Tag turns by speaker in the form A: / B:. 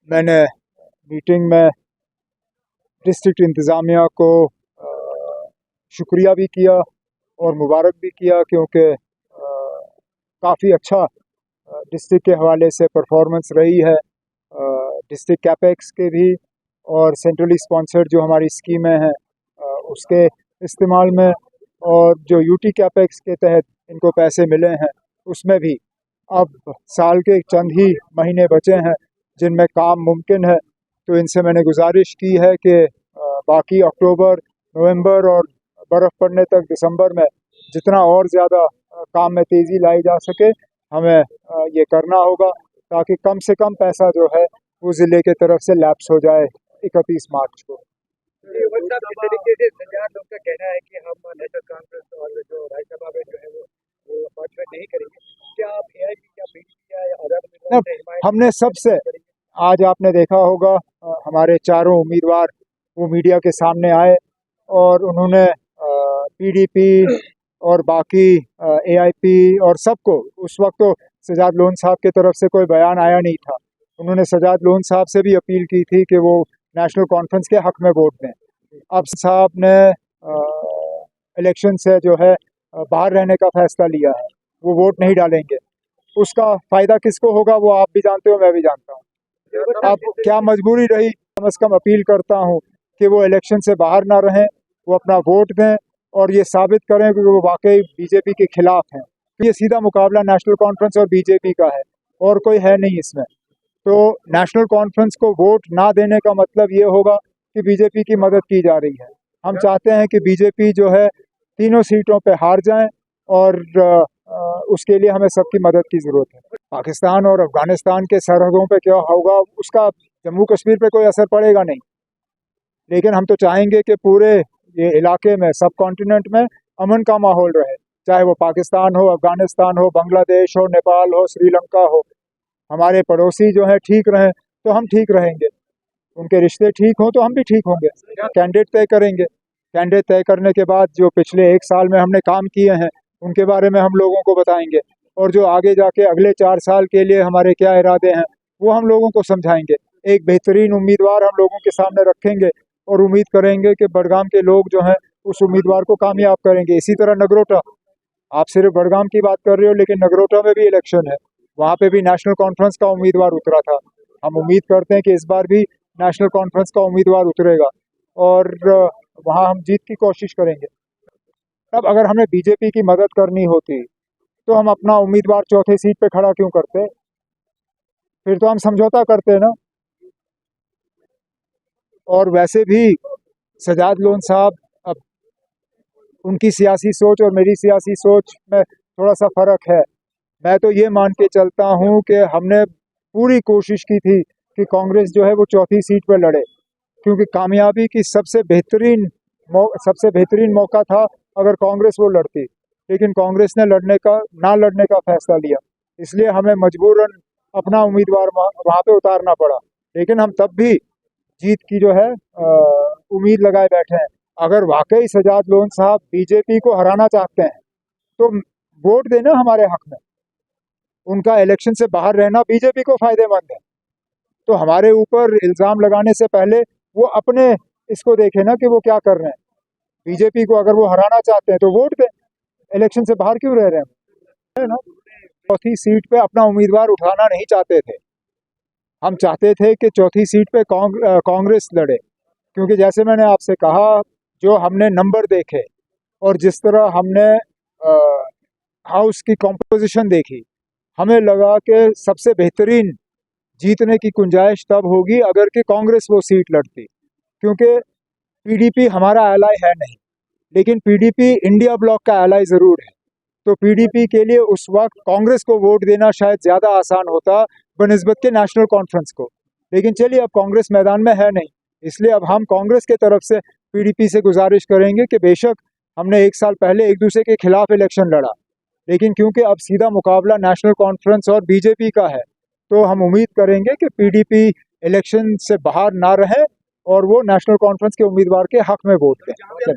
A: मैंने मीटिंग में डिस्ट्रिक्ट इंतज़ामिया को शुक्रिया भी किया और मुबारक भी किया, क्योंकि काफ़ी अच्छा डिस्ट्रिक्ट के हवाले से परफॉर्मेंस रही है। डिस्ट्रिक्ट कैपेक्स के भी और सेंट्रली स्पॉन्सर्ड जो हमारी स्कीमें हैं उसके इस्तेमाल में, और जो यूटी कैपेक्स के तहत इनको पैसे मिले हैं उसमें भी अब साल के चंद ही महीने बचे हैं जिनमें काम मुमकिन है। तो इनसे मैंने गुजारिश की है कि बाकी अक्टूबर, नवंबर और बर्फ़ पड़ने तक दिसंबर में जितना और ज़्यादा काम में तेज़ी लाई जा सके हमें ये करना होगा, ताकि कम से कम पैसा जो है वो ज़िले के तरफ से लैप्स हो जाए 31 मार्च को।
B: तरीके से लोग का कहना है कि हम नेशनल कॉन्फ्रेंस और जो राज्यसभा में जो है वो पार्टिसिपेट नहीं करेंगे। क्या आप एआईपी या पीडीपी या अदर
A: हमने सबसे, आज आपने देखा होगा हमारे चारों उम्मीदवार वो मीडिया के सामने आए और उन्होंने पीडीपी और बाकी एआईपी और सबको, उस वक्त तो सजाद लोन साहब की तरफ से कोई बयान आया नहीं था, उन्होंने सजाद लोन साहब से भी अपील की थी कि वो नेशनल कॉन्फ्रेंस के हक में वोट दें। अब साहब ने इलेक्शन से जो है बाहर रहने का फैसला लिया है, वो वोट नहीं डालेंगे। उसका फ़ायदा किसको होगा वो आप भी जानते हो, मैं भी जानता हूँ। अब क्या मजबूरी रही, कम से कम अपील करता हूँ कि वो इलेक्शन से बाहर ना रहें, वो अपना वोट दें और ये साबित करें कि वो वाकई बीजेपी के खिलाफ हैं। तो ये सीधा मुकाबला नेशनल कॉन्फ्रेंस और बीजेपी का है और कोई है नहीं इसमें। तो नेशनल कॉन्फ्रेंस को वोट ना देने का मतलब ये होगा कि बीजेपी की मदद की जा रही है। हम चाहते हैं कि बीजेपी जो है तीनों सीटों पे हार जाए और उसके लिए हमें सबकी मदद की ज़रूरत है। पाकिस्तान और अफ़गानिस्तान के सरहदों पे क्या होगा उसका जम्मू कश्मीर पे कोई असर पड़ेगा नहीं, लेकिन हम तो चाहेंगे कि पूरे ये इलाके में, सब कॉन्टिनेंट में अमन का माहौल रहे, चाहे वो पाकिस्तान हो, अफ़गानिस्तान हो, बांग्लादेश हो, नेपाल हो, श्रीलंका हो। हमारे पड़ोसी जो हैं ठीक रहें तो हम ठीक रहेंगे, उनके रिश्ते ठीक हों तो हम भी ठीक होंगे। कैंडिडेट तय करेंगे, कैंडिडेट तय करने के बाद जो पिछले 1 साल में हमने काम किए हैं उनके बारे में हम लोगों को बताएंगे, और जो आगे जाके अगले 4 साल के लिए हमारे क्या इरादे हैं वो हम लोगों को समझाएंगे। एक बेहतरीन उम्मीदवार हम लोगों के सामने रखेंगे और उम्मीद करेंगे कि बडगाम के लोग जो हैं उस उम्मीदवार को कामयाब करेंगे। इसी तरह नगरोटा, आप सिर्फ बडगाम की बात कर रहे हो, लेकिन नगरोटा में भी इलेक्शन है, वहाँ पे भी नेशनल कॉन्फ्रेंस का उम्मीदवार उतरा था। हम उम्मीद करते हैं कि इस बार भी नेशनल कॉन्फ्रेंस का उम्मीदवार उतरेगा और वहाँ हम जीत की कोशिश करेंगे। अब अगर हमें बीजेपी की मदद करनी होती तो हम अपना उम्मीदवार चौथे सीट पे खड़ा क्यों करते? फिर तो हम समझौता करते ना। और वैसे भी सजाद लोन साहब, अब उनकी सियासी सोच और मेरी सियासी सोच में थोड़ा सा फ़र्क है। मैं तो ये मान के चलता हूँ कि हमने पूरी कोशिश की थी कि कांग्रेस जो है वो चौथी सीट पर लड़े, क्योंकि कामयाबी की सबसे बेहतरीन मौका था अगर कांग्रेस वो लड़ती, लेकिन कांग्रेस ने ना लड़ने का फैसला लिया, इसलिए हमें मजबूरन अपना उम्मीदवार वहाँ पे उतारना पड़ा। लेकिन हम तब भी जीत की जो है उम्मीद लगाए बैठे हैं। अगर वाकई सजाद लोन साहब बीजेपी को हराना चाहते हैं तो वोट देना हमारे हक में, उनका इलेक्शन से बाहर रहना बीजेपी को फायदेमंद है। तो हमारे ऊपर इल्ज़ाम लगाने से पहले वो अपने इसको देखें ना कि वो क्या कर रहे हैं। बीजेपी को अगर वो हराना चाहते हैं तो वोट दें, इलेक्शन से बाहर क्यों रह रहे हैं, है ना। चौथी सीट पे अपना उम्मीदवार उठाना नहीं चाहते थे, हम चाहते थे कि चौथी सीट पे कांग्रेस लड़े, क्योंकि जैसे मैंने आपसे कहा, जो हमने नंबर देखे और जिस तरह हमने हाउस की कॉम्पोजिशन देखी, हमें लगा कि सबसे बेहतरीन जीतने की गुंजाइश तब होगी अगर कि कांग्रेस वो सीट लड़ती, क्योंकि पीडीपी हमारा एलाय है नहीं, लेकिन पीडीपी इंडिया ब्लॉक का एलाय ज़रूर है। तो पीडीपी के लिए उस वक्त कांग्रेस को वोट देना शायद ज़्यादा आसान होता बनिस्बत के नेशनल कॉन्फ्रेंस को, लेकिन चलिए अब कांग्रेस मैदान में है नहीं, इसलिए अब हम कांग्रेस के तरफ से पीडीपी से गुजारिश करेंगे कि बेशक हमने 1 साल पहले एक दूसरे के खिलाफ इलेक्शन लड़ा, लेकिन क्योंकि अब सीधा मुकाबला नेशनल कॉन्फ्रेंस और बीजेपी का है, तो हम उम्मीद करेंगे कि पीडीपी इलेक्शन से बाहर ना रहे और वो नेशनल कॉन्फ्रेंस के उम्मीदवार के हक में वोट दें।